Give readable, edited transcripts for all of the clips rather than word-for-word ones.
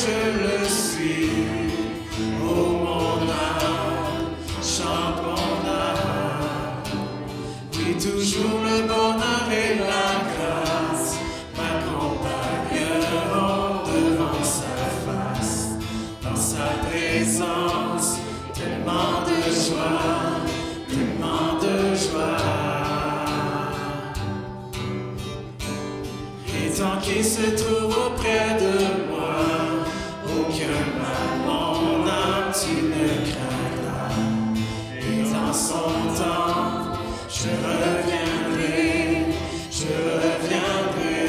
je le suis. Oh mon âme, chante mon âme. Oui, toujours le bonheur et la grâce m'accompagneront devant sa face. Dans sa présence, tellement de joie, tellement de joie. Et tant qu'il se trouve auprès de moi, aucun mal, mon âme, tu ne craindras. Et dans son temps, je reviendrai, je reviendrai.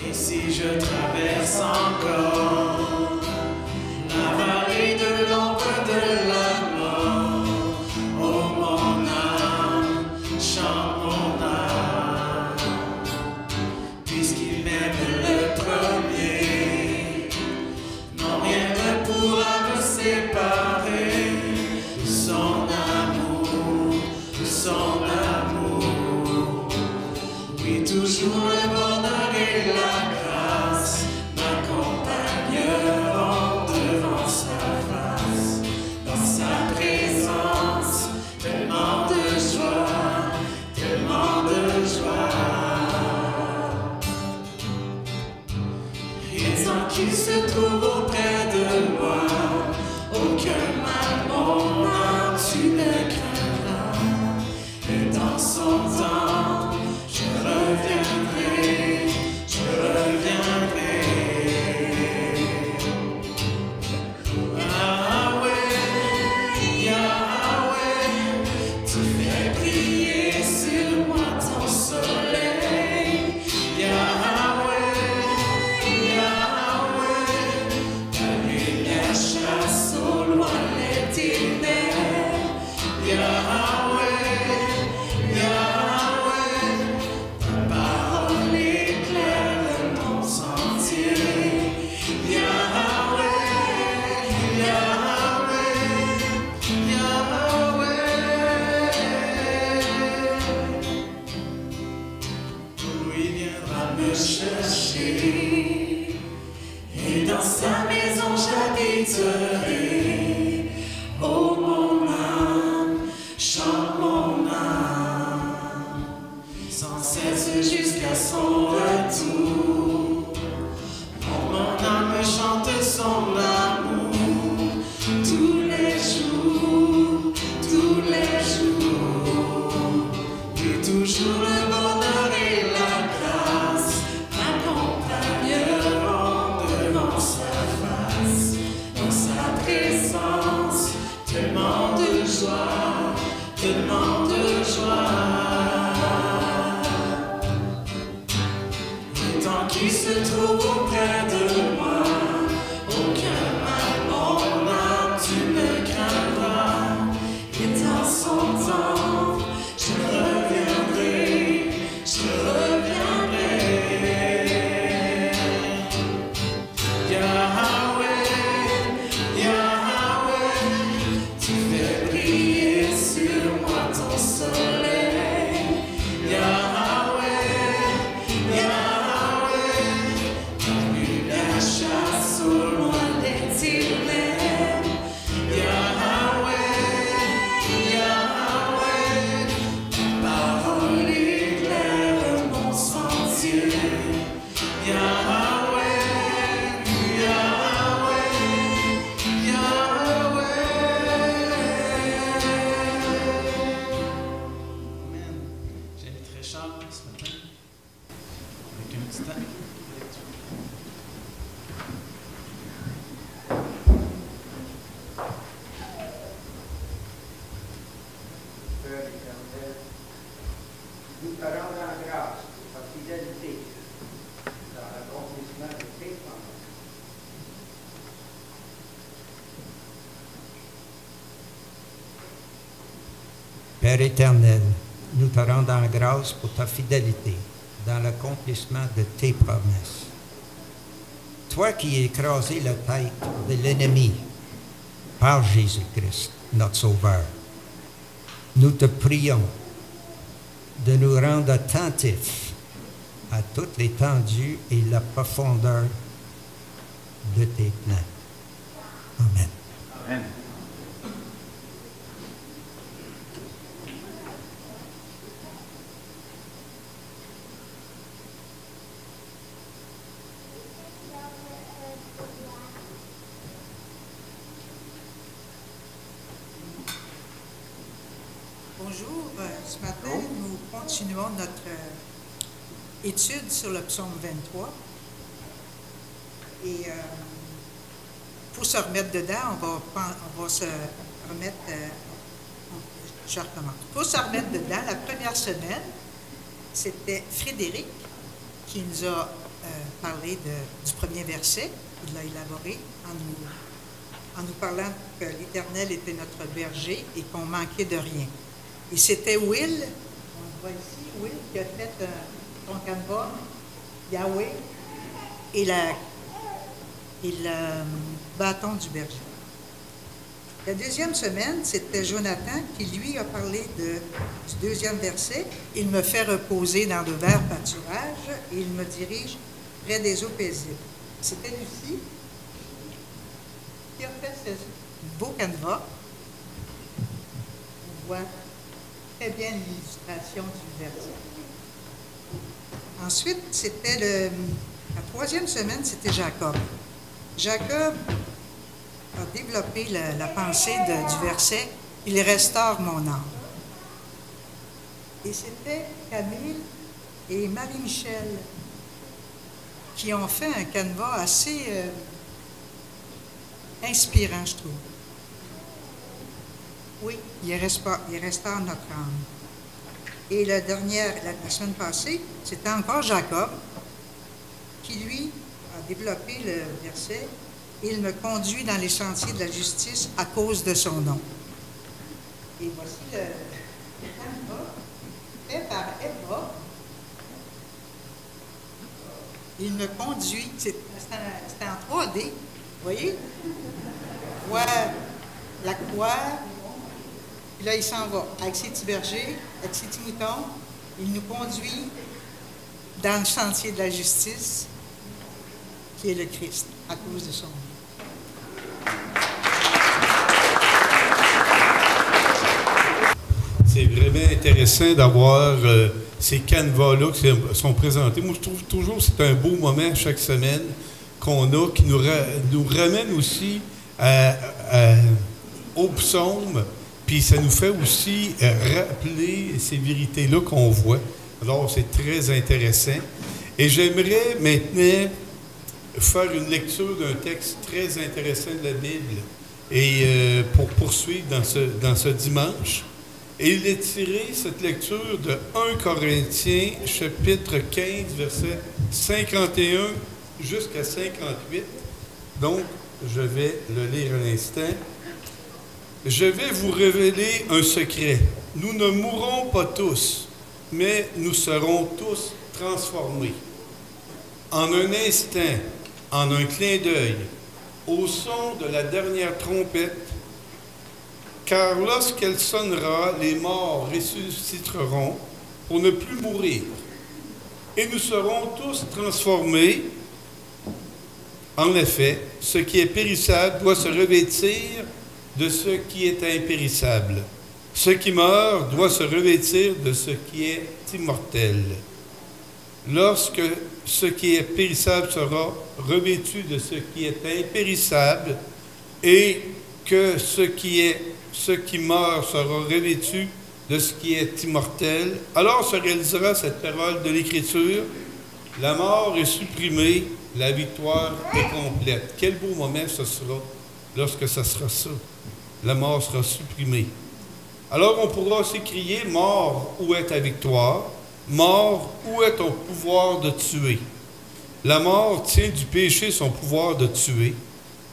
Et si je traverse encore la vallée de l'ombre de la mort, oh mon âme, chante mon âme, puisqu'il m'aime le premier, non rien ne pourra me séparer de son amour, de son amour. Oui, toujours le bonheur et la grâce m'accompagneront devant sa face. Dans sa présence, tellement de joie, tellement de joie. Et tant qu'il se trouve auprès de moi, aucun mal, mon âme, tu ne craindras. Et dans son temps, je reviendrai, je reviendrai. Yahweh, Yahweh, tu fais briller sur moi ton soleil. Yahweh, Yahweh, ta lumière chasse au loin les ténèbres. Yahweh, Yahweh, ta parole éclaire mon sentier. Yahweh, Yahweh, Yahweh. Où il viendra me chercher, et dans sa maison j'habiterai. Oh mon âme, chante mon âme, sans cesse jusqu'à son retour. Oh, mon âme chante son amour tous les jours, tous les jours. Et toujours le bonheur et la grâce m'accompagneront devant sa face. Dans sa présence, tellement de joie, tellement de joie. Et tant qu'il se trouve auprès de moi, aucun mal, mon âme, tu ne craindras. Et dans son temps, je reviendrai, je reviendrai. Yahweh, Yahweh, tu fais briller sur moi ton soleil. Yahweh, Yahweh, ta lumière chasse au loin les ténèbres. Yahweh, Yahweh, ta parole éclaire mon sentier. Yahweh, Yahweh, Yahweh. Amen. J'ai été très cher ce matin, avec un petit temps. Père éternel, nous te rendons la grâce pour ta fidélité dans l'accomplissement de tes promesses. Père éternel, nous te rendons grâce pour ta fidélité dans l'accomplissement de tes promesses. Toi qui as écrasé la tête de l'ennemi par Jésus-Christ, notre Sauveur, nous te prions de nous rendre attentifs à toute l'étendue et la profondeur de tes plans. Amen. Amen. Bonjour, ce matin, nous continuons notre étude sur le psaume 23. Et pour se remettre dedans, on va se remettre, je recommence. Pour se remettre dedans, la première semaine, c'était Frédéric qui nous a parlé du premier verset. Il l'a élaboré en nous parlant que l'Éternel était notre berger et qu'on manquait de rien. Et c'était Will, on le voit ici, Will, qui a fait son canevas, Yahweh, et le bâton du berger. La deuxième semaine, c'était Jonathan qui, lui, a parlé du deuxième verset. Il me fait reposer dans de verts pâturages et il me dirige près des eaux paisibles. C'était Lucie qui a fait ce beau canevas. On voit très bien l'illustration du verset. Ensuite, c'était la troisième semaine, c'était Jacob. Jacob a développé la pensée du verset « Il restaure mon âme ». Et c'était Camille et Marie-Michel qui ont fait un canevas assez inspirant, je trouve. Oui, il restaure notre âme. Et la semaine passée, c'était encore Jacob qui, lui, a développé le verset « Il me conduit dans les sentiers de la justice à cause de son nom ». Et voici le canevas fait par Eva. Il me conduit, c'est en 3D, vous voyez? On voit la croix. Puis là, il s'en va avec ses petits bergers, avec ses petits moutons. Il nous conduit dans le sentier de la justice, qui est le Christ, à cause de son nom. C'est vraiment intéressant d'avoir ces canevas-là qui sont présentés. Moi, je trouve toujours que c'est un beau moment chaque semaine qu'on a, qui nous ramène aussi au psaume. Puis ça nous fait aussi rappeler ces vérités-là qu'on voit. Alors, c'est très intéressant. Et j'aimerais maintenant faire une lecture d'un texte très intéressant de la Bible et pour poursuivre dans ce dimanche. Et il est tiré, cette lecture, de 1 Corinthiens, chapitre 15, versets 51 jusqu'à 58. Donc, je vais le lire un instant. Je vais vous révéler un secret. Nous ne mourrons pas tous, mais nous serons tous transformés. En un instant, en un clin d'œil, au son de la dernière trompette, car lorsqu'elle sonnera, les morts ressusciteront pour ne plus mourir. Et nous serons tous transformés. En effet, ce qui est périssable doit se revêtir de ce qui est impérissable. Ce qui meurt doit se revêtir de ce qui est immortel. Lorsque ce qui est périssable sera revêtu de ce qui est impérissable et que ce qui meurt sera revêtu de ce qui est immortel, alors se réalisera cette parole de l'Écriture. La mort est supprimée, la victoire est complète. Quel beau moment ce sera lorsque ce sera ça. La mort sera supprimée. Alors on pourra aussi crier, mort, où est ta victoire? Mort, où est ton pouvoir de tuer? La mort tient du péché son pouvoir de tuer,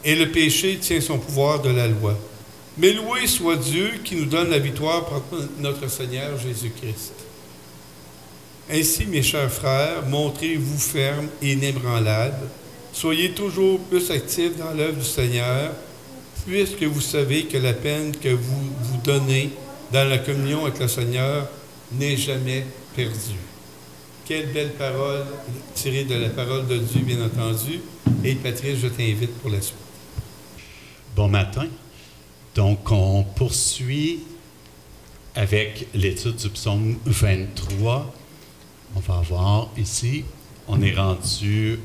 et le péché tient son pouvoir de la loi. Mais loué soit Dieu qui nous donne la victoire par notre Seigneur Jésus-Christ. Ainsi, mes chers frères, montrez-vous fermes et inébranlables. Soyez toujours plus actifs dans l'œuvre du Seigneur, puisque vous savez que la peine que vous vous donnez dans la communion avec le Seigneur n'est jamais perdue. Quelle belle parole, tirée de la parole de Dieu, bien entendu. Et Patrice, je t'invite pour la suite. Bon matin. Donc, on poursuit avec l'étude du psaume 23. On va voir ici, on est rendu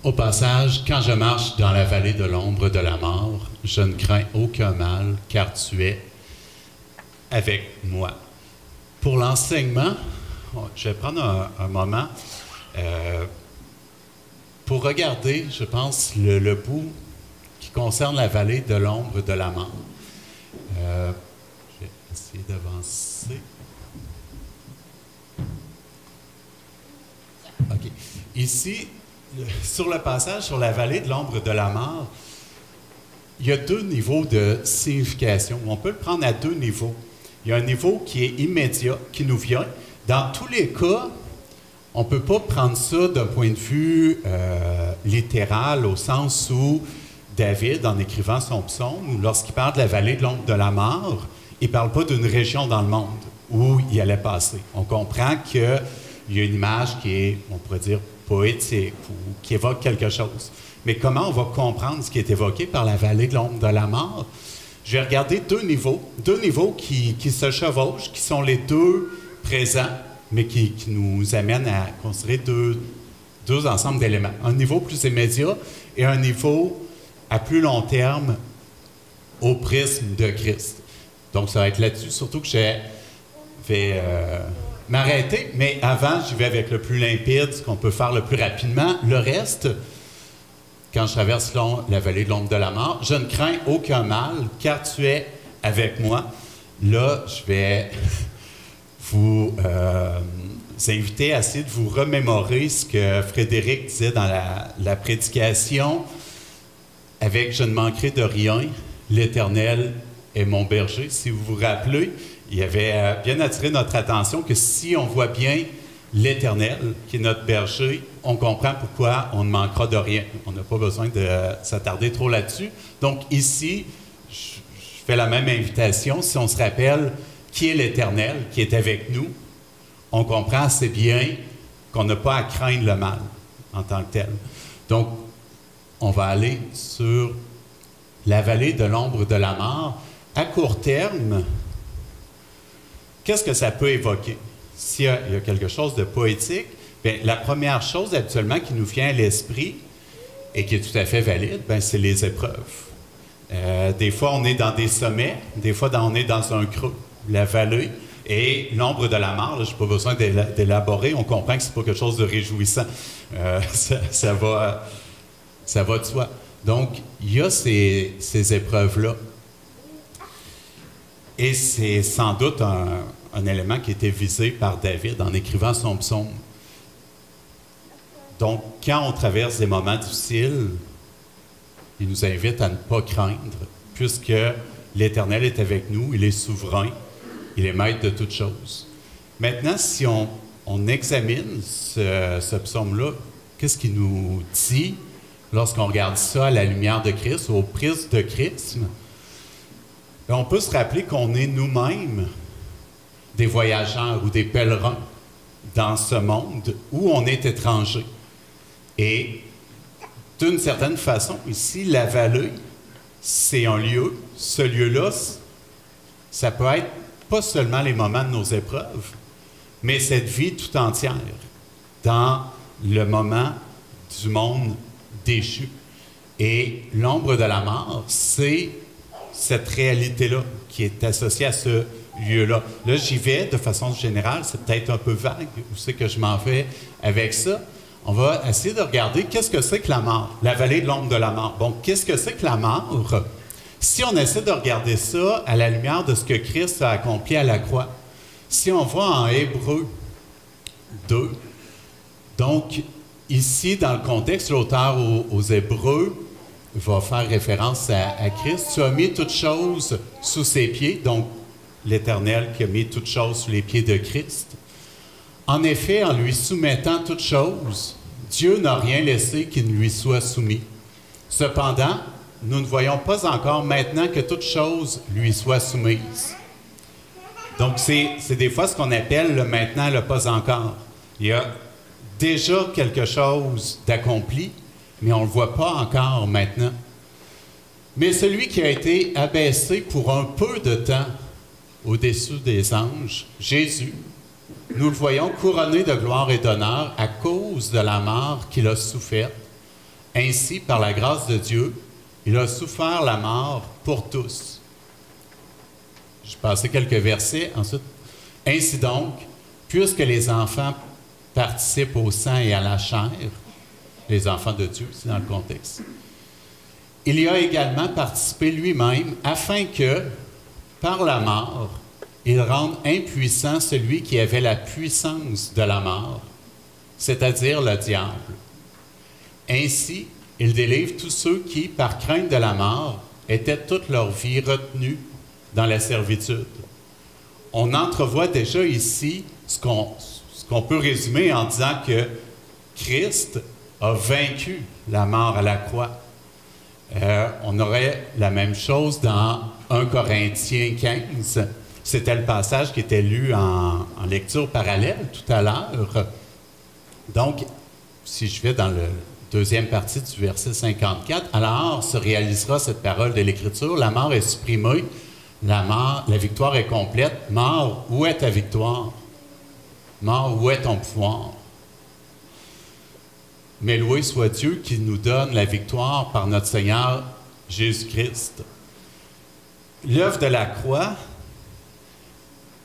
au passage « Quand je marche dans la vallée de l'ombre de la mort, je ne crains aucun mal, car tu es avec moi. » Pour l'enseignement, je vais prendre un moment pour regarder, je pense, le bout qui concerne la vallée de l'ombre de la mort. Je vais essayer d'avancer. OK. Ici, sur le passage sur la vallée de l'ombre de la mort, il y a deux niveaux de signification. On peut le prendre à deux niveaux. Il y a un niveau qui est immédiat, qui nous vient. Dans tous les cas, on ne peut pas prendre ça d'un point de vue littéral, au sens où David, en écrivant son psaume, lorsqu'il parle de la vallée de l'ombre de la mort, il ne parle pas d'une région dans le monde où il allait passer. On comprend qu'il y a une image qui est, on pourrait dire, poétique ou qui évoque quelque chose. Mais comment on va comprendre ce qui est évoqué par la vallée de l'ombre de la mort? Je vais regarder deux niveaux qui se chevauchent, qui sont les deux présents, mais qui nous amènent à considérer deux ensembles d'éléments. Un niveau plus immédiat et un niveau à plus long terme au prisme de Christ. Donc, ça va être là-dessus, surtout que je vais m'arrêter, mais avant, j'y vais avec le plus limpide, ce qu'on peut faire le plus rapidement. Le reste, quand je traverse la vallée de l'ombre de la mort, je ne crains aucun mal, car tu es avec moi. Là, je vais vous inviter à essayer de vous remémorer ce que Frédéric disait dans la prédication avec « Je ne manquerai de rien, l'Éternel est mon berger ». Si vous vous rappelez, il avait bien attiré notre attention que si on voit bien l'Éternel, qui est notre berger, on comprend pourquoi on ne manquera de rien. On n'a pas besoin de s'attarder trop là-dessus. Donc ici, je fais la même invitation. Si on se rappelle qui est l'Éternel, qui est avec nous, on comprend assez bien qu'on n'a pas à craindre le mal en tant que tel. Donc, on va aller sur la vallée de l'ombre de la mort. À court terme, qu'est-ce que ça peut évoquer? S'il y a quelque chose de poétique, bien, la première chose habituellement qui nous vient à l'esprit et qui est tout à fait valide, bien, c'est les épreuves. Des fois, on est dans des sommets, des fois, on est dans un creux, la vallée. Et l'ombre de la mort, je n'ai pas besoin d'élaborer, on comprend que ce n'est pas quelque chose de réjouissant. Ça va de soi. Donc, il y a ces épreuves-là. Et c'est sans doute un élément qui était visé par David en écrivant son psaume. Donc, quand on traverse des moments difficiles, il nous invite à ne pas craindre, puisque l'Éternel est avec nous, il est souverain, il est maître de toutes choses. Maintenant, si on examine ce psaume-là, qu'est-ce qu'il nous dit lorsqu'on regarde ça à la lumière de Christ, au prisme de Christ? On peut se rappeler qu'on est nous-mêmes des voyageurs ou des pèlerins dans ce monde où on est étranger. Et d'une certaine façon, ici, la vallée, c'est un lieu. Ce lieu-là, ça peut être pas seulement les moments de nos épreuves, mais cette vie tout entière dans le moment du monde déchu. Et l'ombre de la mort, c'est cette réalité-là qui est associée à ce lieu-là. Là, j'y vais de façon générale, c'est peut-être un peu vague, où c'est que je m'en vais avec ça. On va essayer de regarder qu'est-ce que c'est que la mort, la vallée de l'ombre de la mort. Bon, qu'est-ce que c'est que la mort? Si on essaie de regarder ça à la lumière de ce que Christ a accompli à la croix, si on va en Hébreux 2, donc ici, dans le contexte, l'auteur aux Hébreux va faire référence à Christ. Tu as mis toutes choses sous ses pieds, donc l'Éternel qui a mis toutes choses sous les pieds de Christ. En effet, en lui soumettant toutes choses, Dieu n'a rien laissé qui ne lui soit soumis. Cependant, nous ne voyons pas encore maintenant que toute chose lui soit soumise. Donc, c'est des fois ce qu'on appelle le maintenant, le pas encore. Il y a déjà quelque chose d'accompli, mais on ne le voit pas encore maintenant. Mais celui qui a été abaissé pour un peu de temps au-dessus des anges, Jésus, nous le voyons couronné de gloire et d'honneur à cause de la mort qu'il a soufferte. Ainsi, par la grâce de Dieu, il a souffert la mort pour tous. Je passais quelques versets. Ensuite, ainsi donc, puisque les enfants participent au sang et à la chair, les enfants de Dieu, c'est dans le contexte, il y a également participé lui-même afin que, par la mort, il rende impuissant celui qui avait la puissance de la mort, c'est-à-dire le diable. Ainsi, il délivre tous ceux qui, par crainte de la mort, étaient toute leur vie retenus dans la servitude. On entrevoit déjà ici ce qu'on peut résumer en disant que Christ a vaincu la mort à la croix. On aurait la même chose dans 1 Corinthiens 15. C'était le passage qui était lu en lecture parallèle tout à l'heure. Donc, si je vais dans la deuxième partie du verset 54, alors se réalisera cette parole de l'Écriture, la mort est supprimée, la victoire est complète. Mort, où est ta victoire? Mort, où est ton pouvoir? Mais loué soit Dieu qui nous donne la victoire par notre Seigneur Jésus-Christ. L'œuvre de la croix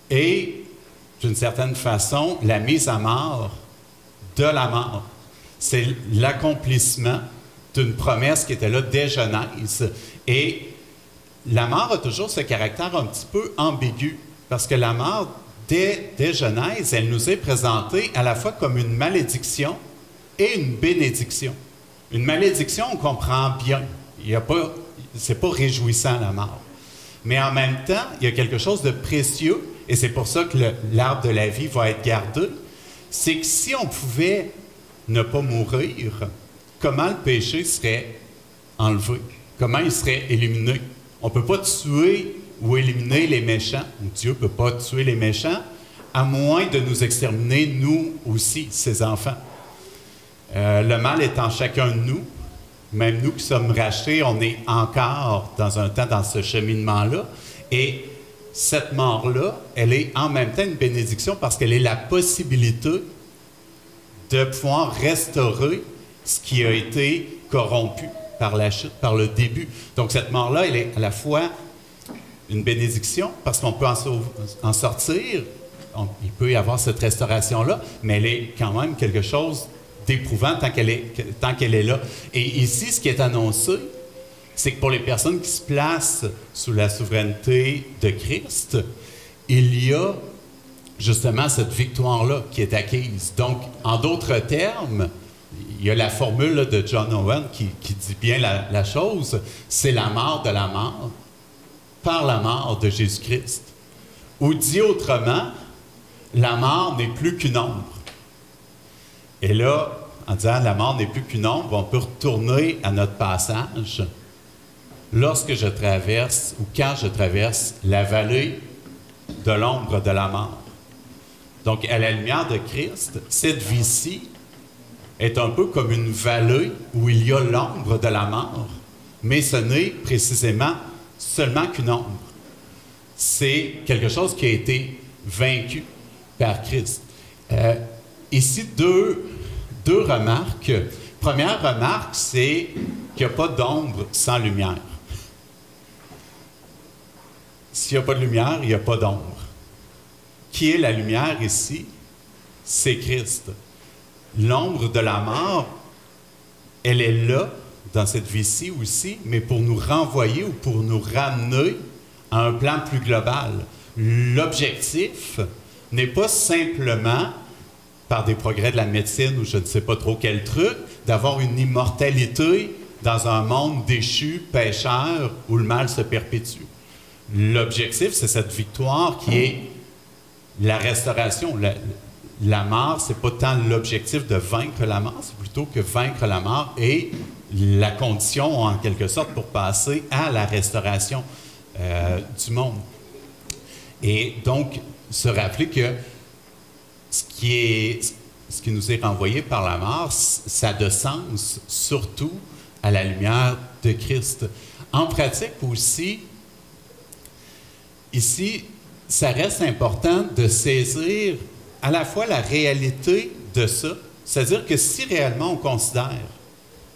est, d'une certaine façon, la mise à mort de la mort. C'est l'accomplissement d'une promesse qui était là dès Genèse. Et la mort a toujours ce caractère un petit peu ambigu, parce que la mort, dès Genèse, elle nous est présentée à la fois comme une malédiction et une bénédiction. Une malédiction, on comprend bien. C'est pas réjouissant, la mort. Mais en même temps, il y a quelque chose de précieux, et c'est pour ça que l'arbre de la vie va être gardé. C'est que si on pouvait ne pas mourir, comment le péché serait enlevé? Comment il serait éliminé? On ne peut pas tuer ou éliminer les méchants, ou Dieu ne peut pas tuer les méchants, à moins de nous exterminer, nous aussi, ses enfants. Le mal est en chacun de nous. Même nous qui sommes rachetés, on est encore dans un temps dans ce cheminement-là. Et cette mort-là, elle est en même temps une bénédiction parce qu'elle est la possibilité de pouvoir restaurer ce qui a été corrompu par la chute, par le début. Donc cette mort-là, elle est à la fois une bénédiction parce qu'on peut en sortir, il peut y avoir cette restauration-là, mais elle est quand même quelque chose d'éprouvant tant qu'elle est là. Et ici, ce qui est annoncé, c'est que pour les personnes qui se placent sous la souveraineté de Christ, il y a justement cette victoire-là qui est acquise. Donc, en d'autres termes, il y a la formule là, de John Owen qui dit bien la chose, c'est la mort de la mort par la mort de Jésus-Christ. Ou dit autrement, la mort n'est plus qu'une ombre. Et là, en disant la mort n'est plus qu'une ombre, on peut retourner à notre passage. Lorsque je traverse, ou quand je traverse la vallée de l'ombre de la mort. Donc, à la lumière de Christ, cette vie-ci est un peu comme une vallée où il y a l'ombre de la mort, mais ce n'est précisément seulement qu'une ombre. C'est quelque chose qui a été vaincu par Christ. Ici, deux remarques. Première remarque, c'est qu'il n'y a pas d'ombre sans lumière. S'il n'y a pas de lumière, il n'y a pas d'ombre. Qui est la lumière ici? C'est Christ. L'ombre de la mort, elle est là, dans cette vie-ci aussi, mais pour nous renvoyer ou pour nous ramener à un plan plus global. L'objectif n'est pas simplement, par des progrès de la médecine ou je ne sais pas trop quel truc, d'avoir une immortalité dans un monde déchu, pécheur, où le mal se perpétue. L'objectif, c'est cette victoire qui est la restauration. La mort, c'est pas tant l'objectif de vaincre la mort, c'est plutôt que vaincre la mort est la condition, en quelque sorte, pour passer à la restauration du monde. Et donc, se rappeler que ce qui nous est renvoyé par la mort, ça a de sens, surtout à la lumière de Christ. En pratique aussi, ici, ça reste important de saisir à la fois la réalité de ça, c'est-à-dire que si réellement on considère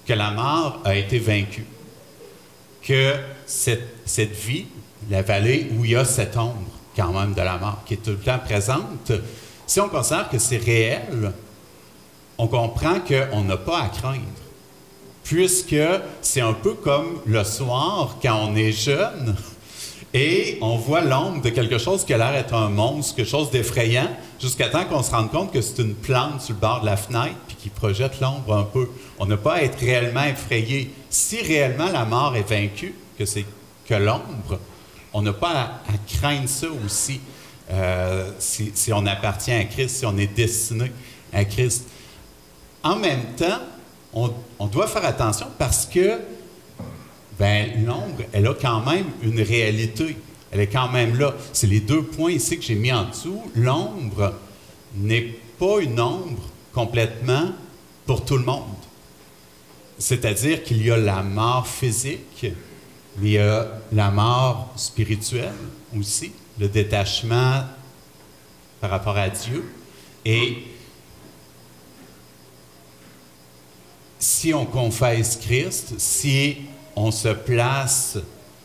que la mort a été vaincue, que cette vie, la vallée où il y a cette ombre quand même de la mort qui est tout le temps présente, si on considère que c'est réel, on comprend qu'on n'a pas à craindre, puisque c'est un peu comme le soir quand on est jeune et on voit l'ombre de quelque chose qui a l'air d'être un monstre, quelque chose d'effrayant, jusqu'à temps qu'on se rende compte que c'est une plante sur le bord de la fenêtre puis qui projette l'ombre un peu. On n'a pas à être réellement effrayé. Si réellement la mort est vaincue, que c'est que l'ombre, on n'a pas à craindre ça aussi si on appartient à Christ, si on est destiné à Christ. En même temps, on doit faire attention parce que l'ombre, elle a quand même une réalité. Elle est quand même là. C'est les 2 points ici que j'ai mis en dessous. L'ombre n'est pas une ombre complètement pour tout le monde. C'est-à-dire qu'il y a la mort physique, mais il y a la mort spirituelle aussi, le détachement par rapport à Dieu. Et si on confesse Christ, si on se place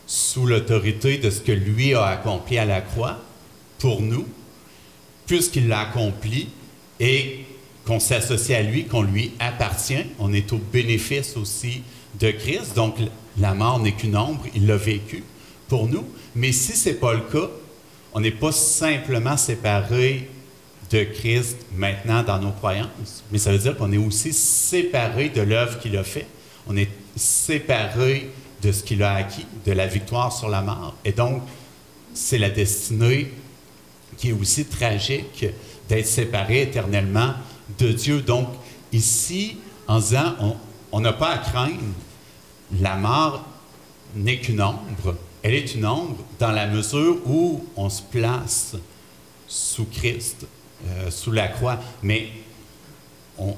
sous l'autorité de ce que lui a accompli à la croix pour nous, puisqu'il l'a accompli et qu'on s'associe à lui, qu'on lui appartient, on est au bénéfice aussi de Christ. Donc, la mort n'est qu'une ombre, il l'a vécu pour nous. Mais si ce n'est pas le cas, on n'est pas simplement séparé de Christ maintenant dans nos croyances, mais ça veut dire qu'on est aussi séparé de l'œuvre qu'il a faite. On est séparé de ce qu'il a acquis, de la victoire sur la mort. Et donc, c'est la destinée qui est aussi tragique d'être séparé éternellement de Dieu. Donc, ici, en disant, on n'a pas à craindre, la mort n'est qu'une ombre. Elle est une ombre dans la mesure où on se place sous Christ, sous la croix. Mais on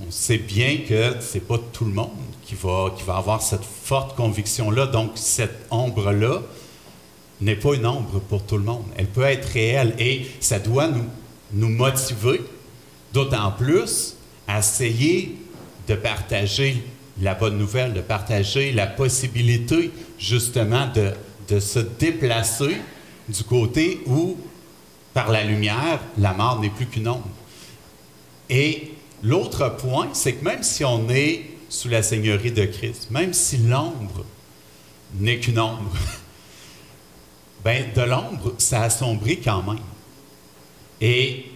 sait bien que ce n'est pas tout le monde qui va avoir cette forte conviction-là. Donc, cette ombre-là n'est pas une ombre pour tout le monde. Elle peut être réelle et ça doit nous motiver, d'autant plus, à essayer de partager la bonne nouvelle, de partager la possibilité, justement, de se déplacer du côté où, par la lumière, la mort n'est plus qu'une ombre. Et l'autre point, c'est que même si on est sous la seigneurie de Christ, même si l'ombre n'est qu'une ombre, de l'ombre, ça assombrit quand même. Et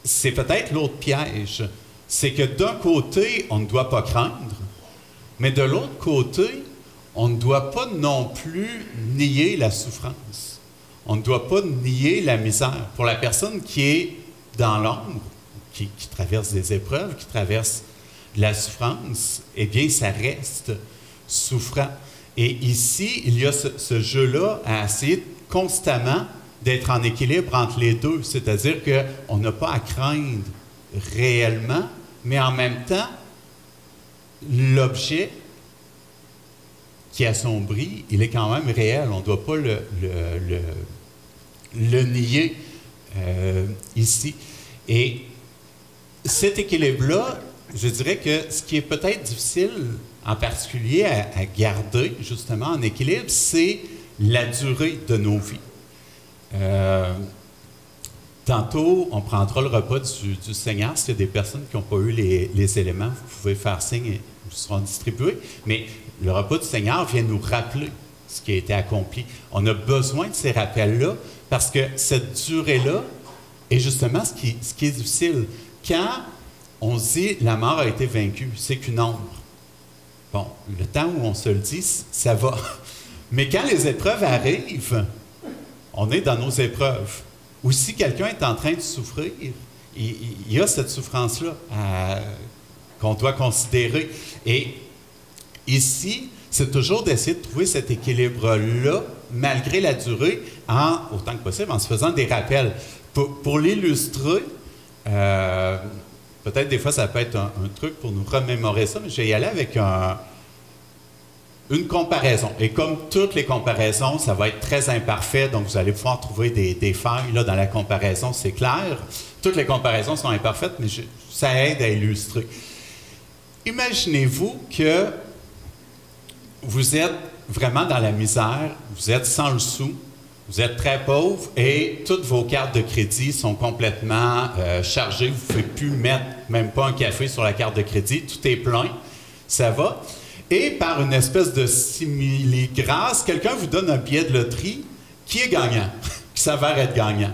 c'est peut-être l'autre piège, c'est que d'un côté, on ne doit pas craindre, mais de l'autre côté, on ne doit pas non plus nier la souffrance. On ne doit pas nier la misère. Pour la personne qui est dans l'ombre, qui traverse des épreuves, qui traverse de la souffrance, eh bien, ça reste souffrant. Et ici, il y a ce jeu-là à essayer constamment d'être en équilibre entre les deux. C'est-à-dire qu'on n'a pas à craindre réellement, mais en même temps, l'objet qui assombrit, il est quand même réel. On ne doit pas le nier ici. Et cet équilibre-là, je dirais que ce qui est peut-être difficile, en particulier à garder, justement, en équilibre, c'est la durée de nos vies. Tantôt, on prendra le repas du Seigneur. S'il y a des personnes qui n'ont pas eu les éléments, vous pouvez faire signe et ils seront distribués. Mais le repas du Seigneur vient nous rappeler ce qui a été accompli. On a besoin de ces rappels-là parce que cette durée-là est justement ce qui est difficile. Quand on se dit « la mort a été vaincue », c'est qu'une ombre. Bon, le temps où on se le dit, ça va. Mais quand les épreuves arrivent, on est dans nos épreuves. Ou si quelqu'un est en train de souffrir, il y a cette souffrance-là qu'on doit considérer. Et ici, c'est toujours d'essayer de trouver cet équilibre-là, malgré la durée, autant que possible, en se faisant des rappels. Pour l'illustrer, peut-être des fois ça peut être un truc pour nous remémorer ça, mais je vais y aller avec une comparaison. Et comme toutes les comparaisons, ça va être très imparfait, donc vous allez pouvoir trouver des failles là, dans la comparaison, c'est clair. Toutes les comparaisons sont imparfaites, mais ça aide à illustrer. Imaginez-vous que vous êtes vraiment dans la misère, vous êtes sans le sou, vous êtes très pauvre et toutes vos cartes de crédit sont complètement chargées. Vous ne pouvez plus mettre même pas un café sur la carte de crédit, tout est plein, ça va. Et par une espèce de simili-grâce, quelqu'un vous donne un billet de loterie qui est gagnant, qui s'avère être gagnant.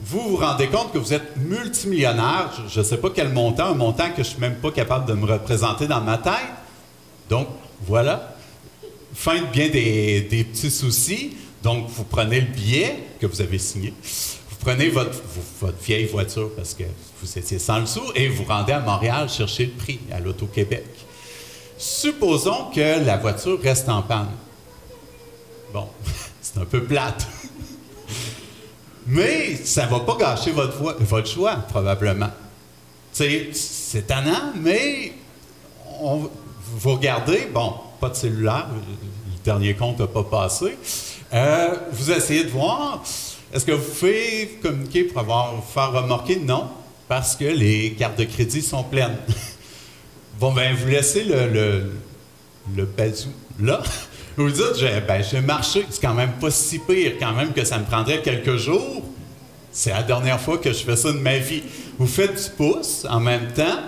Vous vous rendez compte que vous êtes multimillionnaire, je ne sais pas quel montant, un montant que je ne suis même pas capable de me représenter dans ma tête. Donc, voilà. Fin de bien des petits soucis. Donc, vous prenez le billet que vous avez signé, vous prenez votre vieille voiture parce que vous étiez sans le sou et vous rendez à Montréal chercher le prix à l'Auto-Québec. Supposons que la voiture reste en panne. Bon, c'est un peu plate. Mais ça ne va pas gâcher votre choix, probablement. C'est tannant, mais vous regardez, bon, pas de cellulaire, le dernier compte n'a pas passé. Vous essayez de voir, est-ce que vous pouvez communiquer pour faire remarquer? Non, parce que les cartes de crédit sont pleines. Bon, ben, vous laissez le bazou là. Vous dites, j'ai marché, c'est quand même pas si pire, quand même que ça me prendrait quelques jours. C'est la dernière fois que je fais ça de ma vie. Vous faites du pouce en même temps,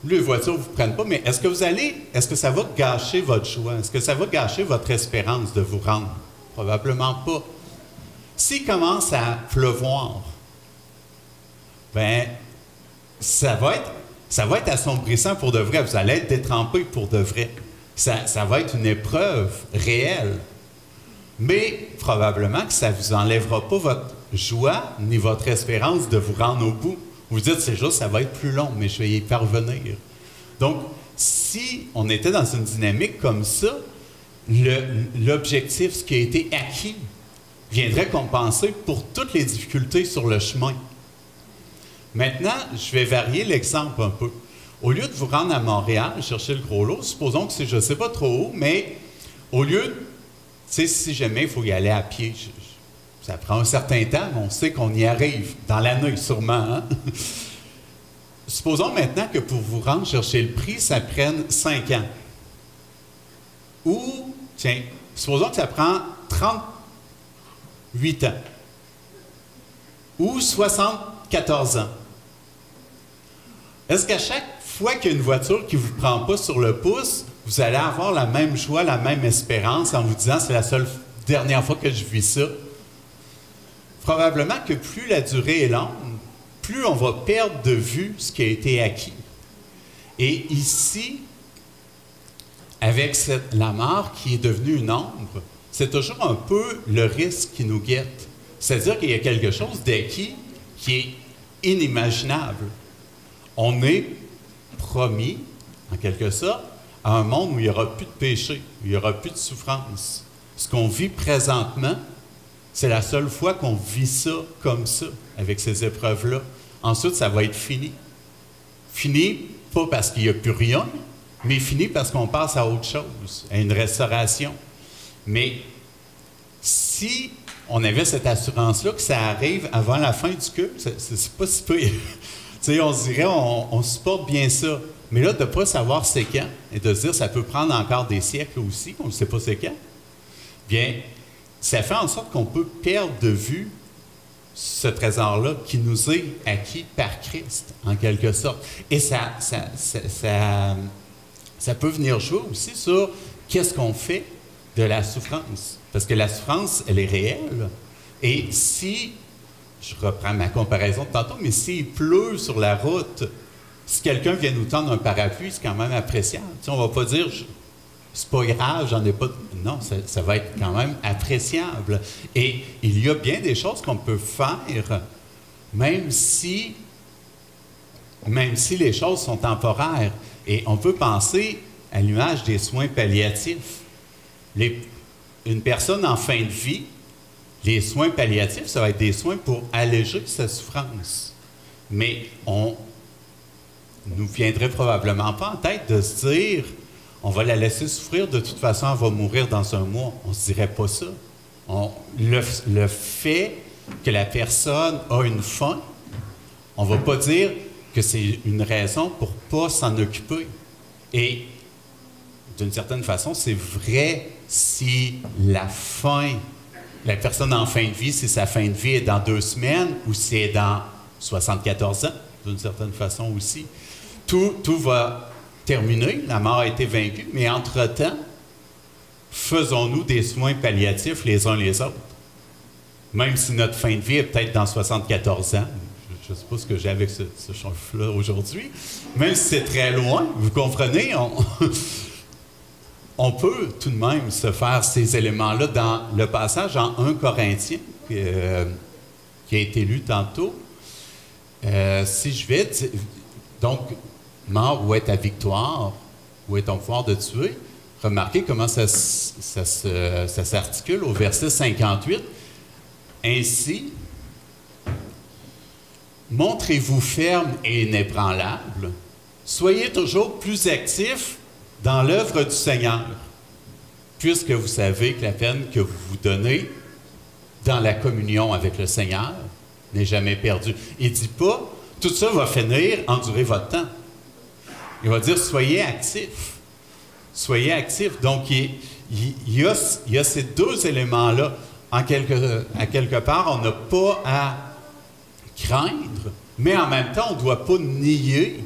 les voitures ne vous prennent pas, mais est-ce que ça va gâcher votre choix? Est-ce que ça va gâcher votre espérance de vous rendre? Probablement pas. S'il commence à pleuvoir, ben, ça va être assombrissant pour de vrai. Vous allez être détrempé pour de vrai. Ça va être une épreuve réelle. Mais probablement que ça ne vous enlèvera pas votre joie ni votre espérance de vous rendre au bout. Vous dites, c'est juste, ça va être plus long, mais je vais y parvenir. Donc, si on était dans une dynamique comme ça, l'objectif, ce qui a été acquis, viendrait compenser pour toutes les difficultés sur le chemin. Maintenant, je vais varier l'exemple un peu. Au lieu de vous rendre à Montréal, chercher le gros lot, supposons que c'est, je ne sais pas trop où, mais au lieu, tu sais, si jamais il faut y aller à pied, ça prend un certain temps, mais on sait qu'on y arrive, dans l'année sûrement. Hein? Supposons maintenant que pour vous rendre chercher le prix, ça prenne 5 ans. Ou, tiens, supposons que ça prend 38 ans. Ou 74 ans. Est-ce qu'à chaque fois qu'il y a une voiture qui ne vous prend pas sur le pouce, vous allez avoir la même joie, la même espérance en vous disant c'est la seule dernière fois que je vis ça? Probablement que plus la durée est longue, plus on va perdre de vue ce qui a été acquis. Et ici, avec la mort qui est devenue une ombre, c'est toujours un peu le risque qui nous guette. C'est-à-dire qu'il y a quelque chose d'acquis qui est inimaginable. On est promis, en quelque sorte, à un monde où il n'y aura plus de péché, où il n'y aura plus de souffrance. Ce qu'on vit présentement, c'est la seule fois qu'on vit ça comme ça, avec ces épreuves-là. Ensuite, ça va être fini. Fini, pas parce qu'il n'y a plus rien, mais fini parce qu'on passe à autre chose, à une restauration. Mais si on avait cette assurance-là que ça arrive avant la fin du culte, c'est pas si peu. Tu sais, on se dirait, on supporte bien ça. Mais là, de ne pas savoir c'est quand, et de se dire, ça peut prendre encore des siècles aussi, on ne sait pas c'est quand, bien, ça fait en sorte qu'on peut perdre de vue ce trésor-là qui nous est acquis par Christ, en quelque sorte. Et ça peut venir jouer aussi sur qu'est-ce qu'on fait de la souffrance. Parce que la souffrance, elle est réelle. Et si, je reprends ma comparaison de tantôt, mais s'il pleut sur la route, si quelqu'un vient nous tendre un parapluie, c'est quand même appréciable. Tu sais, on ne va pas dire, c'est pas grave, j'en ai pas... Non, ça va être quand même appréciable. Et il y a bien des choses qu'on peut faire, même si les choses sont temporaires. Et on peut penser à l'image des soins palliatifs. Une personne en fin de vie, Les soins palliatifs, ça va être des soins pour alléger sa souffrance. Mais on nous viendrait probablement pas en tête de se dire on va la laisser souffrir, de toute façon, elle va mourir dans un mois. On ne se dirait pas ça. Le fait que la personne a une faim, on ne va pas dire que c'est une raison pour ne pas s'en occuper. Et d'une certaine façon, c'est vrai si la personne en fin de vie, si sa fin de vie est dans 2 semaines ou si elle est dans 74 ans, d'une certaine façon aussi. Tout va terminer, la mort a été vaincue, mais entre-temps, faisons-nous des soins palliatifs les uns les autres. Même si notre fin de vie est peut-être dans 74 ans, je ne sais pas ce que j'ai avec ce chiffre-là aujourd'hui, même si c'est très loin, vous comprenez, on peut tout de même se faire ces éléments-là dans le passage en 1 Corinthiens, qui a été lu tantôt. Si je vais, donc, mort, où est ta victoire? Où est ton pouvoir de tuer? Remarquez comment ça s'articule au verset 58. Ainsi, montrez-vous ferme et inébranlable. Soyez toujours plus actifs dans l'œuvre du Seigneur, puisque vous savez que la peine que vous vous donnez dans la communion avec le Seigneur n'est jamais perdue. Il ne dit pas, tout ça va finir, endurez votre temps. Il va dire, soyez actifs. Soyez actifs. Donc, il y a ces 2 éléments-là. À quelque part, on n'a pas à craindre, mais en même temps, on ne doit pas nier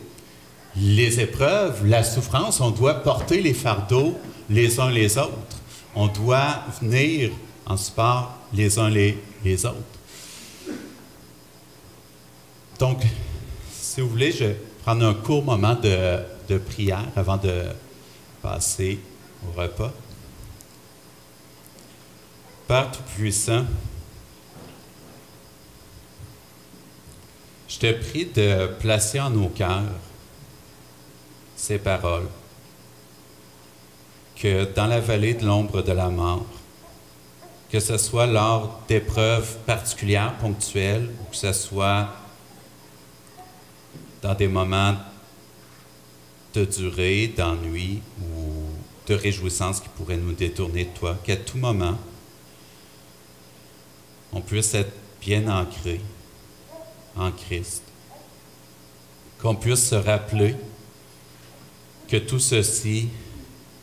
les épreuves, la souffrance. On doit porter les fardeaux les uns les autres. On doit venir en support les uns les autres. Donc, si vous voulez, je vais prendre un court moment de prière avant de passer au repas. Père Tout-Puissant, je te prie de placer en nos cœurs ces paroles, que dans la vallée de l'ombre de la mort, que ce soit lors d'épreuves particulières, ponctuelles, ou que ce soit dans des moments de durée, d'ennui ou de réjouissance qui pourraient nous détourner de toi, qu'à tout moment, on puisse être bien ancré en Christ, qu'on puisse se rappeler que tout ceci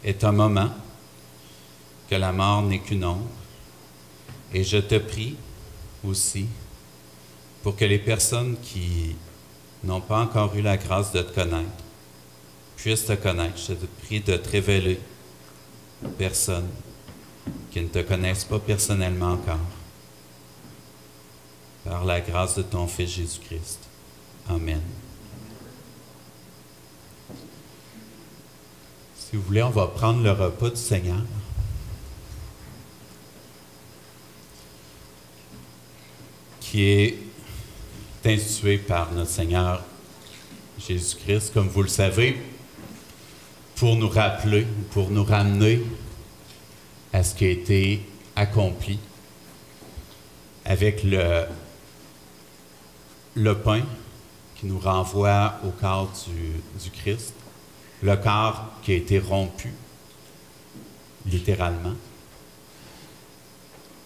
est un moment, que la mort n'est qu'une ombre. Et je te prie aussi pour que les personnes qui n'ont pas encore eu la grâce de te connaître puissent te connaître. Je te prie de te révéler aux personnes qui ne te connaissent pas personnellement encore, par la grâce de ton Fils Jésus-Christ. Amen. Si vous voulez, on va prendre le repas du Seigneur. Qui est institué par notre Seigneur Jésus-Christ, comme vous le savez, pour nous rappeler, pour nous ramener à ce qui a été accompli avec le pain qui nous renvoie au corps du Christ, le corps qui a été rompu, littéralement,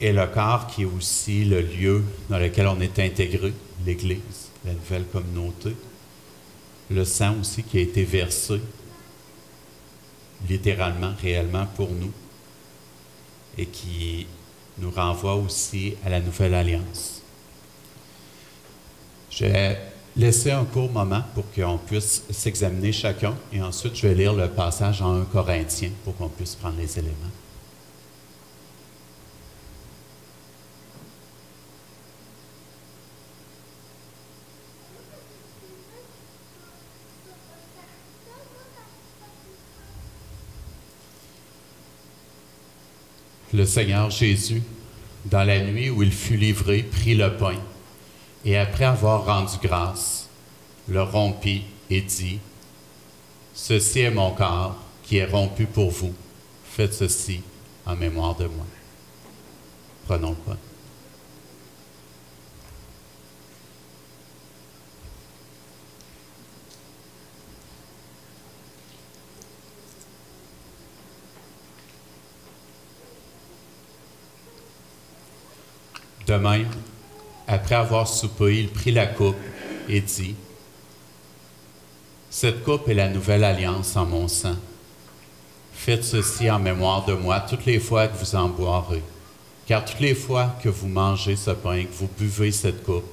et le corps qui est aussi le lieu dans lequel on est intégré, l'Église, la nouvelle communauté, le sang aussi qui a été versé, littéralement, réellement pour nous, et qui nous renvoie aussi à la nouvelle alliance. Je vais laisser un court moment pour qu'on puisse s'examiner chacun, et ensuite je vais lire le passage en 1 Corinthiens pour qu'on puisse prendre les éléments. Le Seigneur Jésus, dans la nuit où il fut livré, prit le pain, et après avoir rendu grâce, le rompit et dit, « Ceci est mon corps qui est rompu pour vous. Faites ceci en mémoire de moi. » Prenons le pain. De même, après avoir soupé, il prit la coupe et dit, « Cette coupe est la nouvelle alliance en mon sang. Faites ceci en mémoire de moi toutes les fois que vous en boirez. Car toutes les fois que vous mangez ce pain, que vous buvez cette coupe,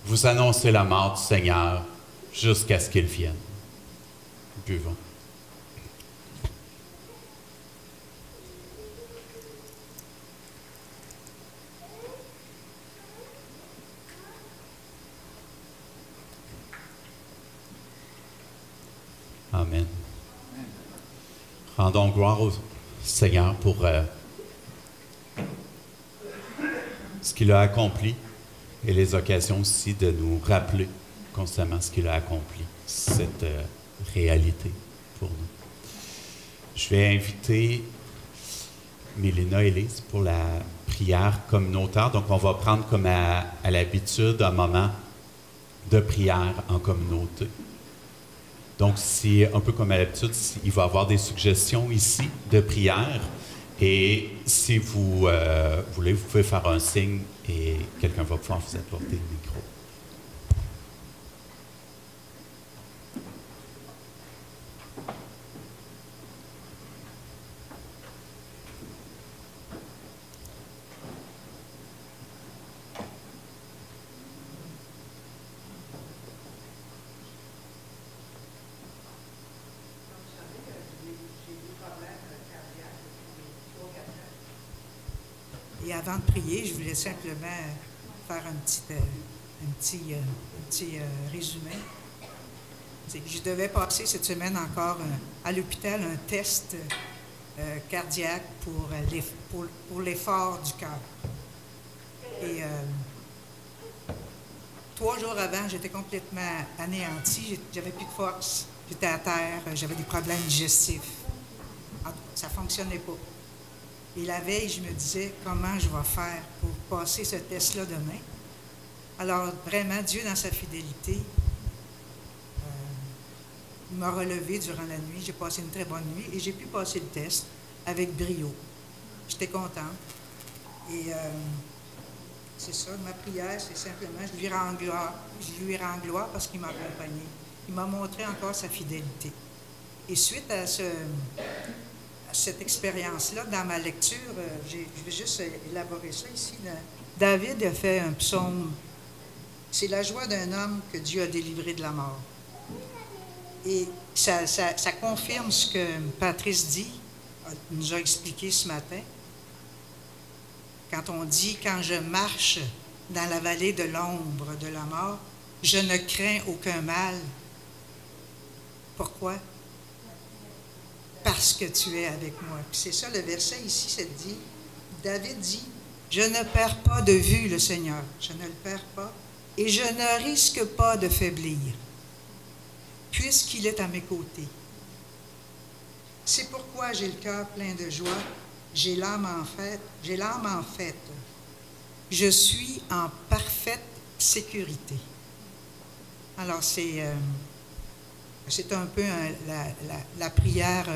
vous annoncez la mort du Seigneur jusqu'à ce qu'il vienne. » Buvons. Amen. Rendons gloire au Seigneur pour ce qu'il a accompli et les occasions aussi de nous rappeler constamment ce qu'il a accompli, cette réalité pour nous. Je vais inviter Mélina et Élise pour la prière communautaire. Donc, on va prendre comme à l'habitude un moment de prière en communauté. Donc, un peu comme à l'habitude, il va y avoir des suggestions ici de prière. Et si vous voulez, vous pouvez faire un signe et quelqu'un va pouvoir vous apporter le micro. Et avant de prier, je voulais simplement faire un petit résumé. C'est que je devais passer cette semaine encore à l'hôpital un test cardiaque pour l'effort du cœur. Et 3 jours avant, j'étais complètement anéantie, j'avais plus de force, j'étais à terre, j'avais des problèmes digestifs. Ça ne fonctionnait pas. Et la veille, je me disais, comment je vais faire pour passer ce test-là demain? Alors, vraiment, Dieu, dans sa fidélité, il m'a relevé durant la nuit. J'ai passé une très bonne nuit et j'ai pu passer le test avec brio. J'étais contente. Et c'est ça, ma prière, c'est simplement, je lui rends gloire parce qu'il m'a accompagné. Il m'a montré encore sa fidélité. Et suite à cette expérience-là, dans ma lecture, je vais juste élaborer ça ici. David a fait un psaume. C'est la joie d'un homme que Dieu a délivré de la mort. Et ça confirme ce que Patrice nous a expliqué ce matin. Quand on dit « Quand je marche dans la vallée de l'ombre de la mort, je ne crains aucun mal. » Pourquoi? Parce que tu es avec moi. Puis c'est ça, le verset ici, ça dit, David dit, « Je ne perds pas de vue le Seigneur, je ne le perds pas, et je ne risque pas de faiblir, puisqu'il est à mes côtés. C'est pourquoi j'ai le cœur plein de joie, j'ai l'âme en fête, je suis en parfaite sécurité. » Alors, c'est un peu la prière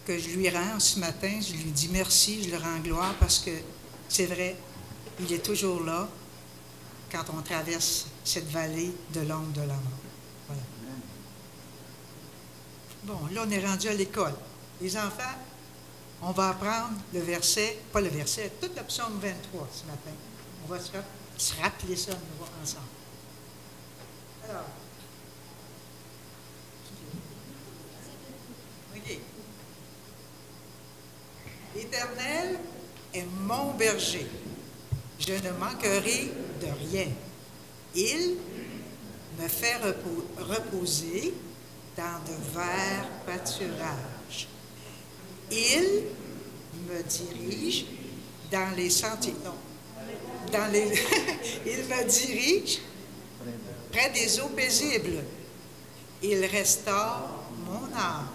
que je lui rends ce matin. Je lui dis merci, je lui rends gloire parce que c'est vrai, il est toujours là quand on traverse cette vallée de l'ombre de la mort. Voilà. Bon, là, on est rendu à l'école. Les enfants, on va apprendre le verset, pas le verset, tout le psaume 23 ce matin. On va se rappeler ça ensemble. Alors, OK. L'Éternel est mon berger. Je ne manquerai de rien. Il me fait reposer dans de verts pâturages. Il me dirige dans les sentiers. Non. Il me dirige près des eaux paisibles. Il restaure mon âme.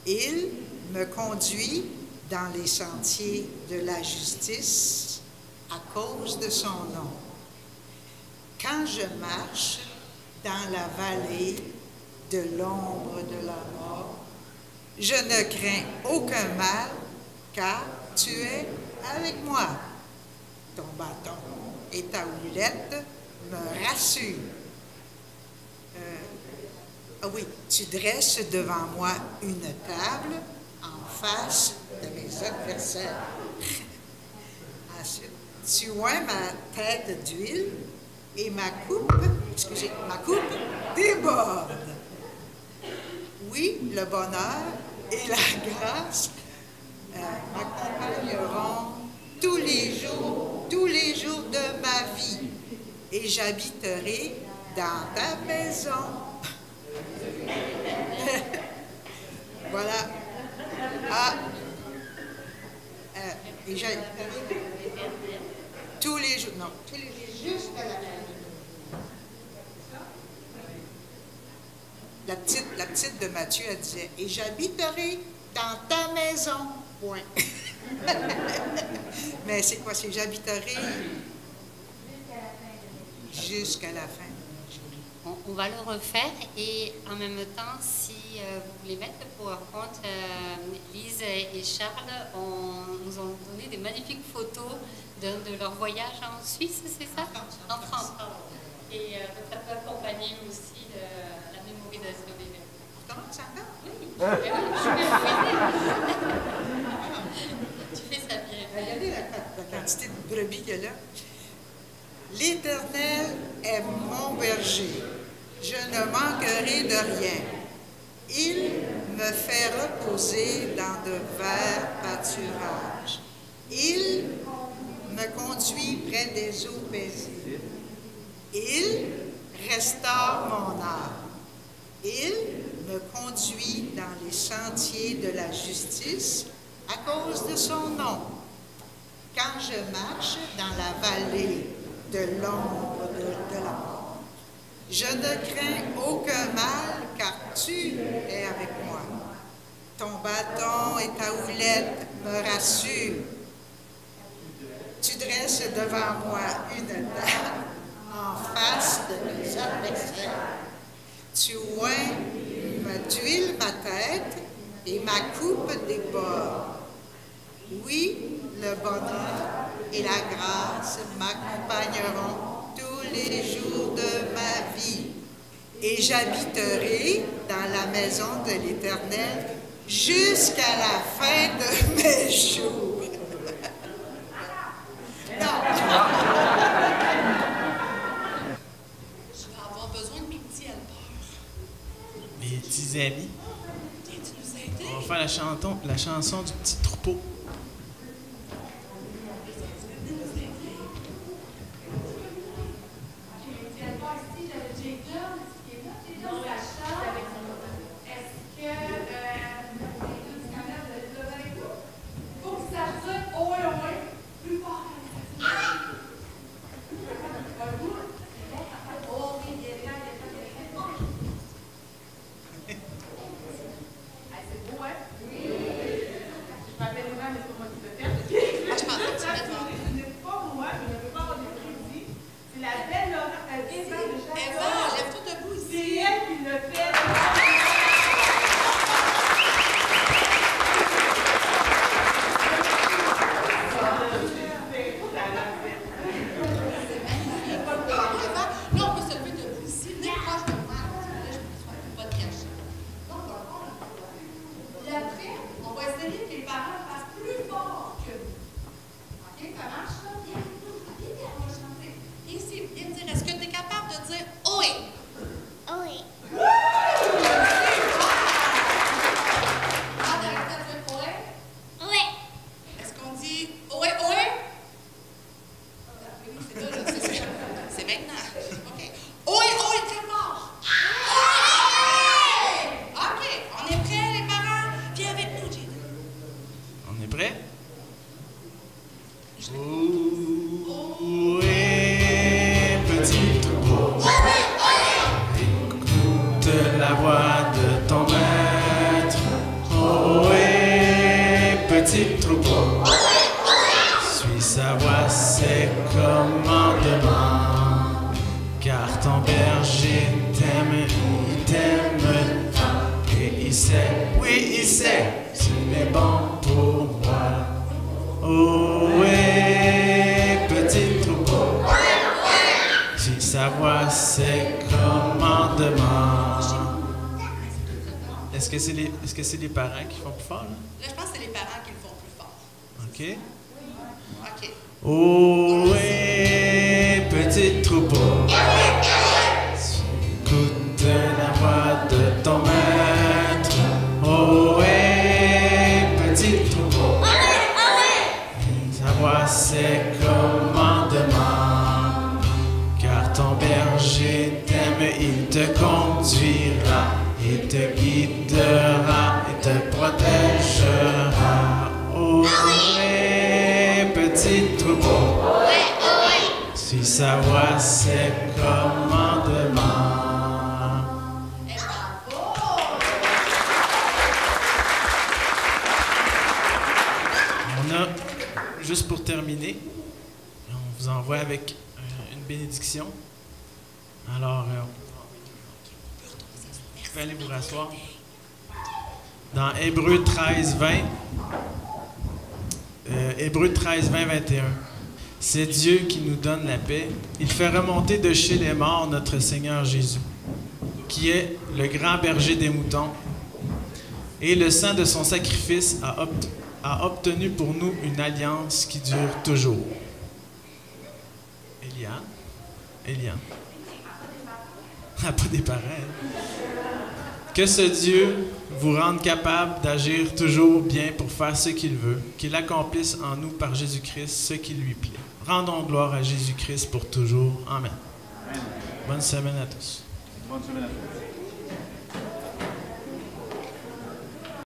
Il me conduit dans les sentiers de la justice à cause de son nom. Quand je marche dans la vallée de l'ombre de la mort, je ne crains aucun mal, car tu es avec moi. ton bâton et ta houlette me rassurent. Ah oui, tu dresses devant moi une table en face de mes adversaires. Ensuite, tu oins ma tête d'huile et ma coupe déborde. Oui, le bonheur et la grâce m'accompagneront tous les jours de ma vie, et j'habiterai dans ta maison. Voilà. Et j'habiterai tous les jours, jusqu'à la fin. La petite de Matthieu, elle disait, et j'habiterai dans ta maison. Point. Mais c'est quoi? C'est j'habiterai jusqu'à la fin. On va le refaire et en même temps, si vous voulez mettre le PowerPoint, Lise et Charles nous ont donné des magnifiques photos de leur voyage en Suisse, c'est ça? En France. Et ça peut accompagner aussi la mémorisation des verbes. Comment ça va? Oui, tu fais ça bien. Regardez la quantité de brebis qu'il y a là. L'Éternel est mon berger. Je ne manquerai de rien. Il me fait reposer dans de verts pâturages. Il me conduit près des eaux paisibles. Il restaure mon âme. Il me conduit dans les sentiers de la justice à cause de son nom. Quand je marche dans la vallée de l'ombre de la mort, je ne crains aucun mal, car tu es avec moi. Ton bâton et ta houlette me rassurent. Tu dresses devant moi une table en face de mes adversaires. Tu d'huile ma tête et ma coupe déborde. Oui, le bonheur et la grâce m'accompagneront tous les jours de ma vie, et j'habiterai dans la maison de l'Éternel jusqu'à la fin de mes jours. Je vais avoir besoin de mes petits helpers. Les petits amis. Viens-tu nous aider? On va faire la chanson du petit troupeau. voix ses commandements. Est-ce que c'est les parents qui font plus fort, là? Là, je pense que c'est les parents qui le font plus fort. OK. OK. Ohé, petit troupeau, écoute la voix de ton maître. Ohé, petit troupeau, sa voix ses commandements. Car ton berger t'aime, il te conduira, il te guidera et te protégera. Ohé, petit troupeau, suis sa voix, ses commandements. On a, juste pour terminer, on vous envoie avec une bénédiction. Alors, vous pouvez aller vous rasseoir. Dans Hébreux 13, 20, Hébreux 13, 20, 21. C'est Dieu qui nous donne la paix. Il fait remonter de chez les morts notre Seigneur Jésus, qui est le grand berger des moutons. Et le sang de son sacrifice a obtenu pour nous une alliance qui dure toujours. Eliane. Ah, pas des parents. Que ce Dieu vous rende capable d'agir toujours bien pour faire ce qu'il veut, qu'il accomplisse en nous par Jésus-Christ ce qui lui plaît. Rendons gloire à Jésus-Christ pour toujours. Amen. Bonne semaine à tous. Bonne semaine à tous.